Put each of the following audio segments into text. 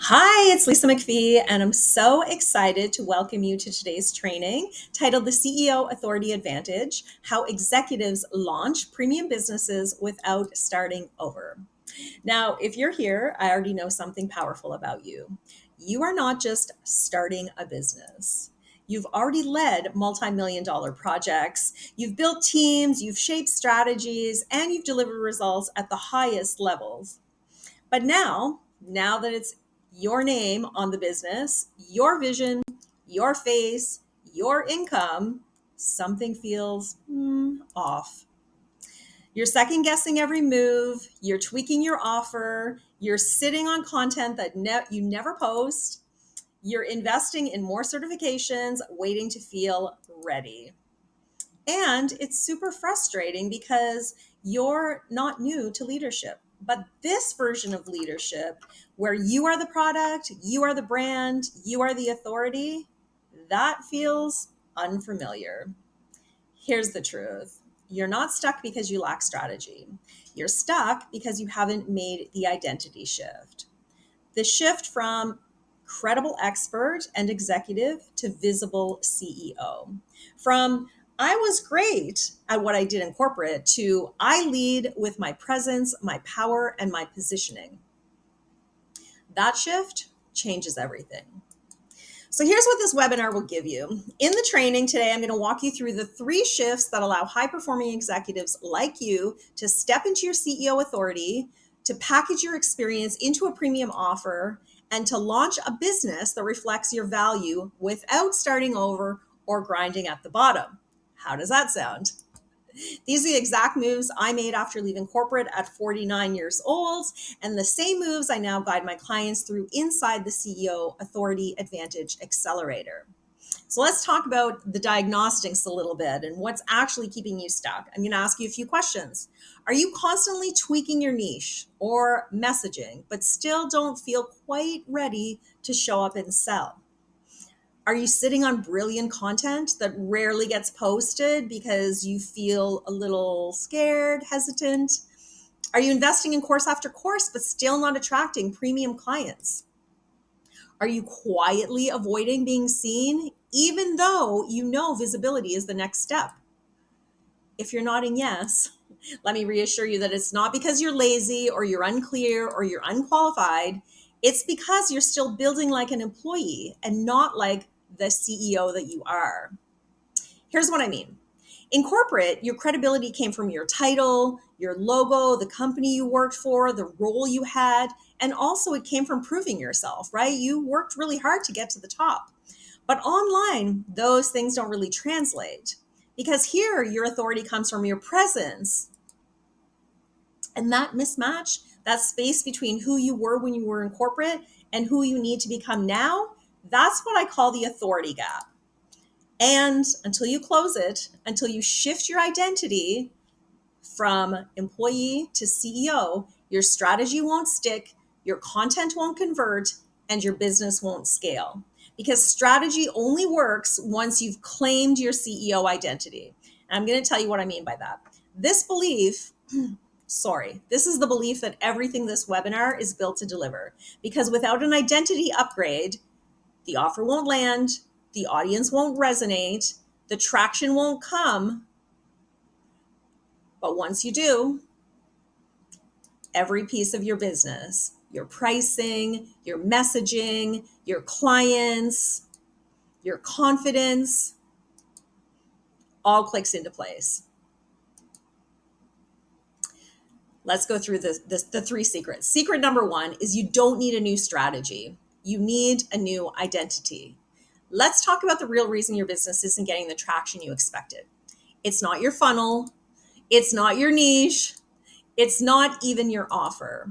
Hi, it's Lisa McPhee, and I'm so excited to welcome you to today's training titled The CEO Authority Advantage: How Executives Launch Premium Businesses Without Starting Over. Now, if you're here, I already know something powerful about you. You are not just starting a business. You've already led multi-million dollar projects. You've built teams, you've shaped strategies, and you've delivered results at the highest levels. But now that it's your name on the business, your vision, your face, your income, something feels off. You're second guessing every move, you're tweaking your offer, you're sitting on content that you never post, you're investing in more certifications, waiting to feel ready. And it's super frustrating because you're not new to leadership. But this version of leadership, where you are the product, you are the brand, you are the authority, that feels unfamiliar. Here's the truth: you're not stuck because you lack strategy. You're stuck because you haven't made the identity shift. The shift from credible expert and executive to visible CEO. From I was great at what I did in corporate to I lead with my presence, my power, and my positioning. That shift changes everything. So here's what this webinar will give you. In the training today, I'm going to walk you through the 3 shifts that allow high-performing executives like you to step into your CEO authority, to package your experience into a premium offer, and to launch a business that reflects your value without starting over or grinding at the bottom. How does that sound? These are the exact moves I made after leaving corporate at 49 years old, and the same moves I now guide my clients through inside the CEO Authority Advantage Accelerator. So let's talk about the diagnostics a little bit and what's actually keeping you stuck. I'm going to ask you a few questions. Are you constantly tweaking your niche or messaging, but still don't feel quite ready to show up and sell? Are you sitting on brilliant content that rarely gets posted because you feel a little scared, hesitant? Are you investing in course after course, but still not attracting premium clients? Are you quietly avoiding being seen, even though you know visibility is the next step? If you're nodding yes, let me reassure you that it's not because you're lazy or you're unclear or you're unqualified. It's because you're still building like an employee and not like the CEO that you are. Here's what I mean. In corporate, your credibility came from your title, your logo, the company you worked for, the role you had, and also it came from proving yourself, right? You worked really hard to get to the top. But online, those things don't really translate because here your authority comes from your presence. And that mismatch, that space between who you were when you were in corporate and who you need to become now, that's what I call the authority gap. And until you close it, until you shift your identity from employee to CEO, your strategy won't stick, your content won't convert, and your business won't scale. Because strategy only works once you've claimed your CEO identity. And I'm going to tell you what I mean by that. This belief, this is the belief that everything this webinar is built to deliver. Because without an identity upgrade, the offer won't land, the audience won't resonate, the traction won't come. But once you do, every piece of your business, your pricing, your messaging, your clients, your confidence, all clicks into place. Let's go through the 3 secrets. Secret number 1 is you don't need a new strategy. You need a new identity. Let's talk about the real reason your business isn't getting the traction you expected. It's not your funnel. It's not your niche. It's not even your offer.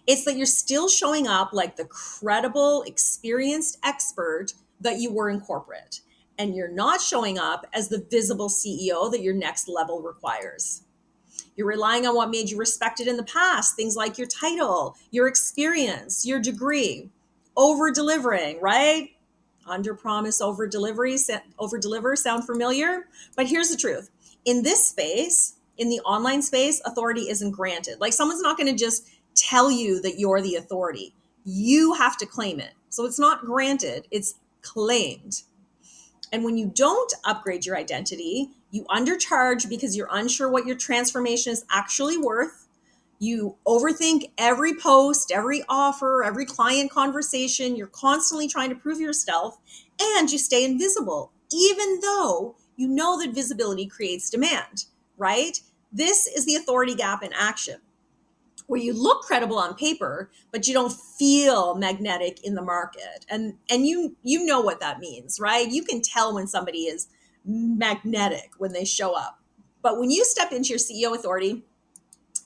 It's that you're still showing up like the credible, experienced expert that you were in corporate. And you're not showing up as the visible CEO that your next level requires. You're relying on what made you respected in the past, things like your title, your experience, your degree, over delivering, right? Under promise, over deliver sound familiar? But here's the truth. In this space, in the online space, authority isn't granted. Like someone's not going to just tell you that you're the authority. You have to claim it. So it's not granted, it's claimed. And when you don't upgrade your identity, you undercharge because you're unsure what your transformation is actually worth. You overthink every post, every offer, every client conversation. You're constantly trying to prove yourself, and you stay invisible, even though you know that visibility creates demand, right? This is the authority gap in action, where you look credible on paper, but you don't feel magnetic in the market. And you know what that means, right? You can tell when somebody is magnetic when they show up. But when you step into your CEO authority,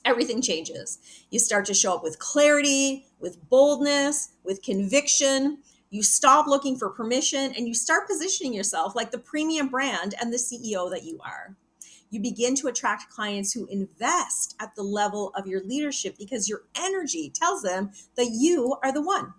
everything changes. You start to show up with clarity, with boldness, with conviction. You stop looking for permission and you start positioning yourself like the premium brand and the CEO that you are. You begin to attract clients who invest at the level of your leadership because your energy tells them that you are the one.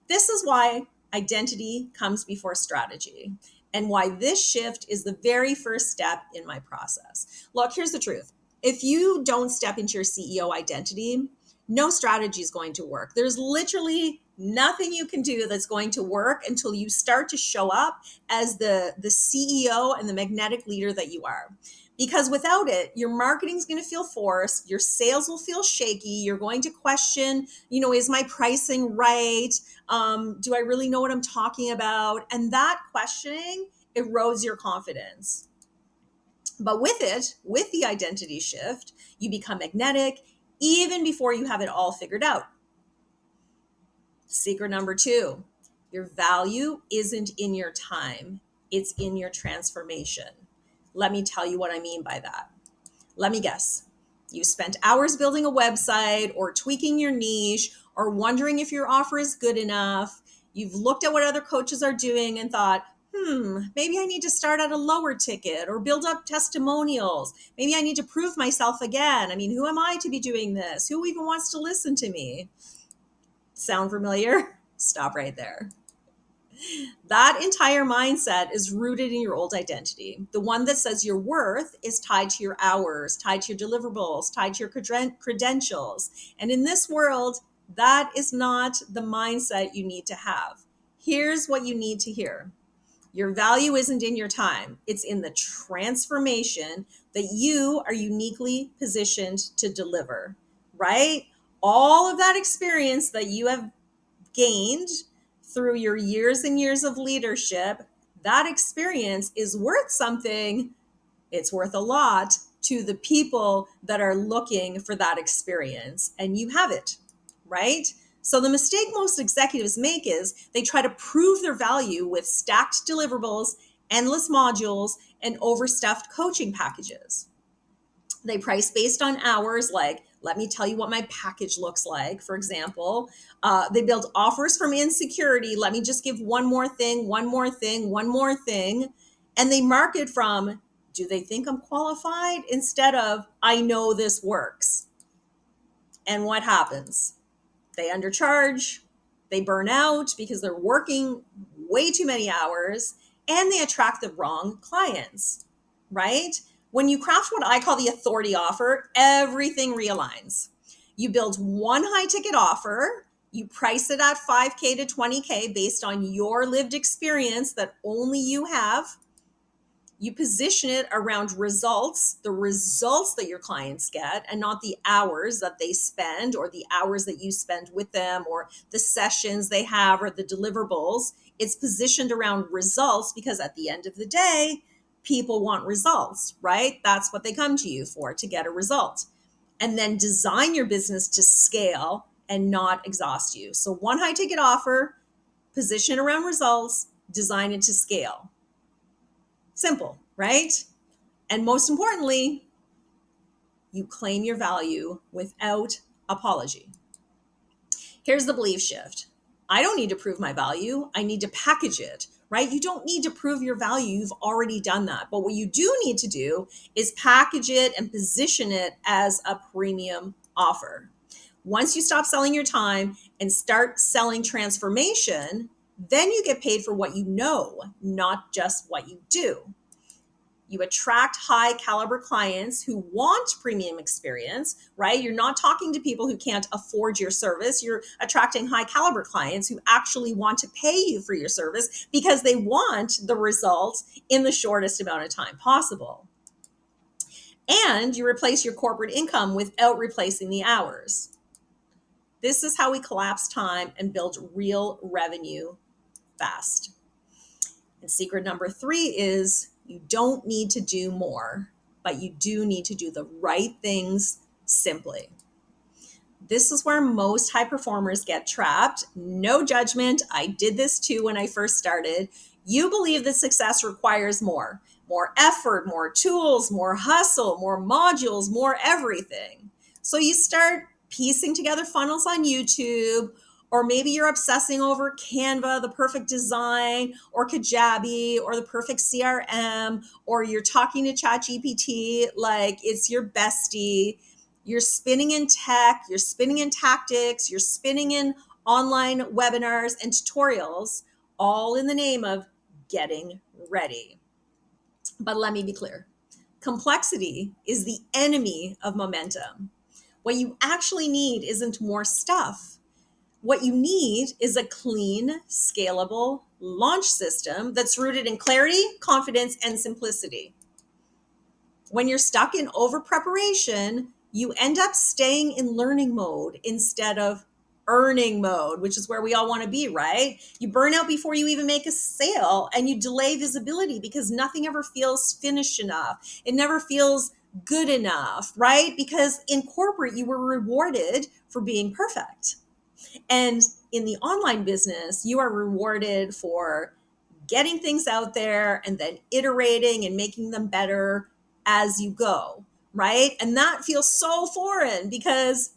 This is why identity comes before strategy and why this shift is the very first step in my process. Look, here's the truth. If you don't step into your CEO identity, no strategy is going to work. There's literally nothing you can do that's going to work until you start to show up as the CEO and the magnetic leader that you are. Because without it, your marketing is going to feel forced, your sales will feel shaky, you're going to question, is my pricing right? Do I really know what I'm talking about? And that questioning erodes your confidence. But with it, with the identity shift, you become magnetic even before you have it all figured out. Secret number 2, your value isn't in your time, it's in your transformation. Let me tell you what I mean by that. Let me guess. You spent hours building a website or tweaking your niche or wondering if your offer is good enough. You've looked at what other coaches are doing and thought, maybe I need to start at a lower ticket or build up testimonials. Maybe I need to prove myself again. I mean, who am I to be doing this? Who even wants to listen to me? Sound familiar? Stop right there. That entire mindset is rooted in your old identity. The one that says your worth is tied to your hours, tied to your deliverables, tied to your credentials. And in this world, that is not the mindset you need to have. Here's what you need to hear. Your value isn't in your time. It's in the transformation that you are uniquely positioned to deliver, right? All of that experience that you have gained through your years and years of leadership, that experience is worth something. It's worth a lot to the people that are looking for that experience, and you have it, right? So the mistake most executives make is they try to prove their value with stacked deliverables, endless modules, and overstuffed coaching packages. They price based on hours, like, let me tell you what my package looks like, for example. They build offers from insecurity. Let me just give one more thing, one more thing, one more thing. And they market from, do they think I'm qualified? Instead of, I know this works. And what happens? They undercharge, they burn out because they're working way too many hours, and they attract the wrong clients, right? When you craft what I call the authority offer, everything realigns. You build one high ticket offer, you price it at 5K to 20K based on your lived experience that only you have. You position it around results, the results that your clients get, and not the hours that they spend or the hours that you spend with them or the sessions they have or the deliverables. It's positioned around results because at the end of the day, people want results, right? That's what they come to you for, to get a result. And then design your business to scale and not exhaust you. So one high ticket offer, position around results, design it to scale. Simple, right? And most importantly, you claim your value without apology. Here's the belief shift. I don't need to prove my value. I need to package it, right? You don't need to prove your value. You've already done that. But what you do need to do is package it and position it as a premium offer. Once you stop selling your time and start selling transformation, then you get paid for what you know, not just what you do. You attract high caliber clients who want premium experience, right? You're not talking to people who can't afford your service. You're attracting high caliber clients who actually want to pay you for your service because they want the results in the shortest amount of time possible. And you replace your corporate income without replacing the hours. This is how we collapse time and build real revenue fast. And secret number 3 is you don't need to do more, but you do need to do the right things simply. This is where most high performers get trapped. No judgment. I did this too when I first started. You believe that success requires more effort, more tools, more hustle, more modules, more everything. So you start piecing together funnels on YouTube, or maybe you're obsessing over Canva, the perfect design, or Kajabi, or the perfect CRM, or you're talking to ChatGPT like it's your bestie. You're spinning in tech, you're spinning in tactics, you're spinning in online webinars and tutorials, all in the name of getting ready. But let me be clear. Complexity is the enemy of momentum. What you actually need isn't more stuff. What you need is a clean, scalable launch system that's rooted in clarity, confidence, and simplicity. When you're stuck in over preparation, you end up staying in learning mode instead of earning mode, which is where we all want to be, right? You burn out before you even make a sale, and you delay visibility because nothing ever feels finished enough. It never feels good enough, right? Because in corporate, you were rewarded for being perfect. And in the online business, you are rewarded for getting things out there and then iterating and making them better as you go, right? And that feels so foreign because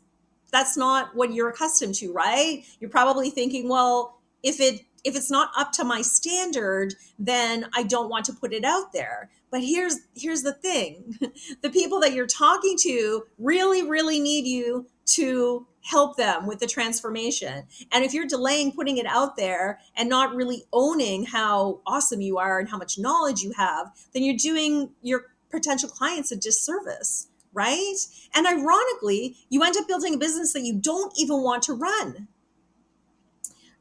that's not what you're accustomed to, right? You're probably thinking, well, if it's not up to my standard, then I don't want to put it out there. But here's the thing. The people that you're talking to really need you to help them with the transformation. And if you're delaying putting it out there and not really owning how awesome you are and how much knowledge you have, then you're doing your potential clients a disservice, right? And ironically, you end up building a business that you don't even want to run,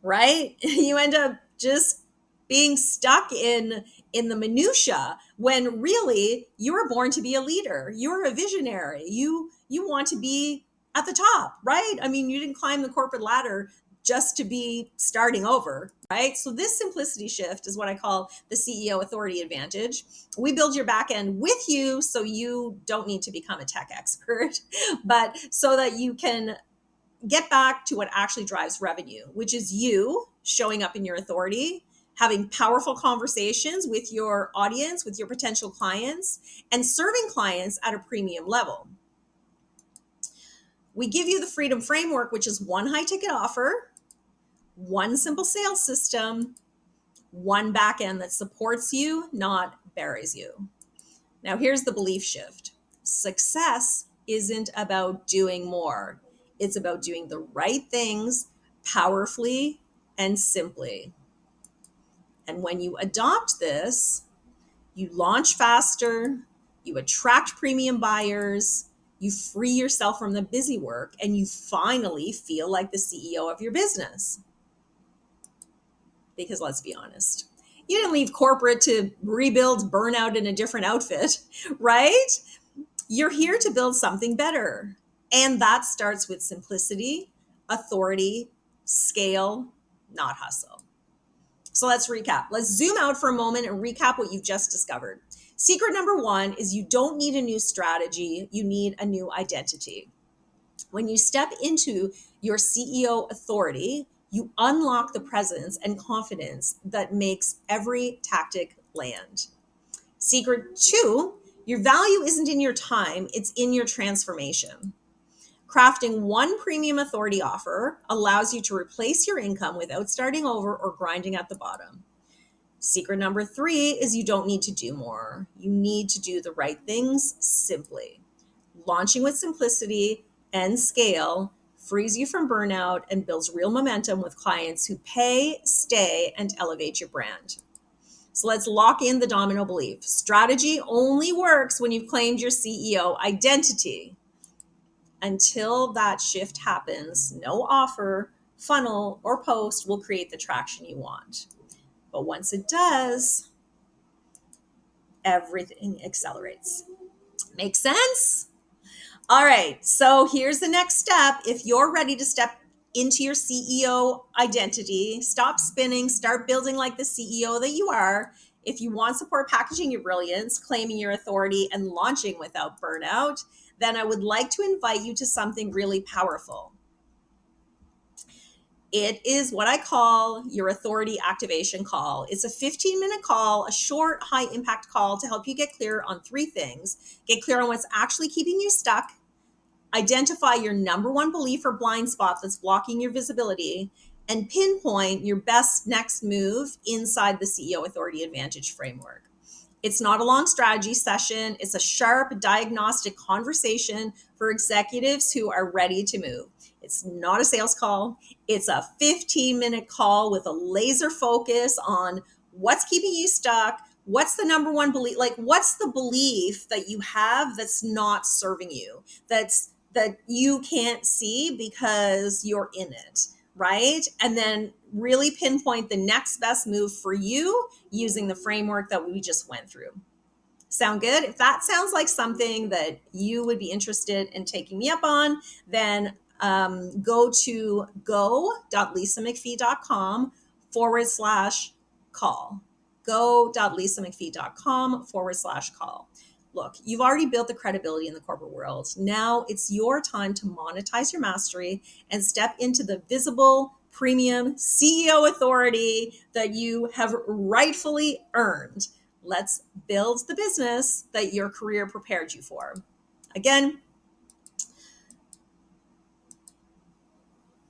right? You end up just being stuck in the minutia when really you were born to be a leader. You're a visionary. You want to be at the top, right? I mean, you didn't climb the corporate ladder just to be starting over, right? So this simplicity shift is what I call the CEO authority advantage. We build your back end with you so you don't need to become a tech expert, but so that you can get back to what actually drives revenue, which is you showing up in your authority, having powerful conversations with your audience, with your potential clients, and serving clients at a premium level. We give you the Freedom Framework, which is one high ticket offer, one simple sales system, one back end that supports you, not buries you. Now, here's the belief shift. Success isn't about doing more. It's about doing the right things powerfully and simply. And when you adopt this, you launch faster, you attract premium buyers, you free yourself from the busy work, and you finally feel like the CEO of your business. Because let's be honest, you didn't leave corporate to rebuild burnout in a different outfit, right? You're here to build something better. And that starts with simplicity, authority, scale, not hustle. So let's recap. Let's zoom out for a moment and recap what you've just discovered. Secret number 1 is you don't need a new strategy. You need a new identity. When you step into your CEO authority, you unlock the presence and confidence that makes every tactic land. Secret 2, your value isn't in your time, it's in your transformation. Crafting one premium authority offer allows you to replace your income without starting over or grinding at the bottom. Secret number 3 is you don't need to do more. You need to do the right things simply. Launching with simplicity and scale frees you from burnout and builds real momentum with clients who pay, stay, and elevate your brand. So let's lock in the domino belief. Strategy only works when you've claimed your CEO identity. Until that shift happens, no offer, funnel, or post will create the traction you want. But once it does, everything accelerates. Make sense? All right, so here's the next step. If you're ready to step into your CEO identity, stop spinning, start building like the CEO that you are. If you want support packaging your brilliance, claiming your authority, and launching without burnout, then I would like to invite you to something really powerful. It is what I call your authority activation call. It's a 15-minute call, a short, high impact call to help you get clear on three things. Get clear on what's actually keeping you stuck, identify your number one belief or blind spot that's blocking your visibility, and pinpoint your best next move inside the CEO Authority Advantage framework. It's not a long strategy session. It's a sharp diagnostic conversation for executives who are ready to move. It's not a sales call. It's a 15-minute call with a laser focus on what's keeping you stuck. What's the number one belief? Like, what's the belief that you have that's not serving you, that you can't see because you're in it, right? And then really pinpoint the next best move for you using the framework that we just went through. Sound good? If that sounds like something that you would be interested in taking me up on, then go to go.lisamcphee.com/call. Go.lisamcphee.com/call. Look, you've already built the credibility in the corporate world. Now it's your time to monetize your mastery and step into the visible premium CEO authority that you have rightfully earned. Let's build the business that your career prepared you for. Again,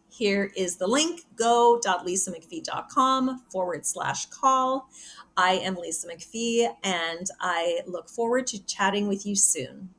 here is the link, go.lisamcphee.com/call. I am Lisa McPhee, and I look forward to chatting with you soon.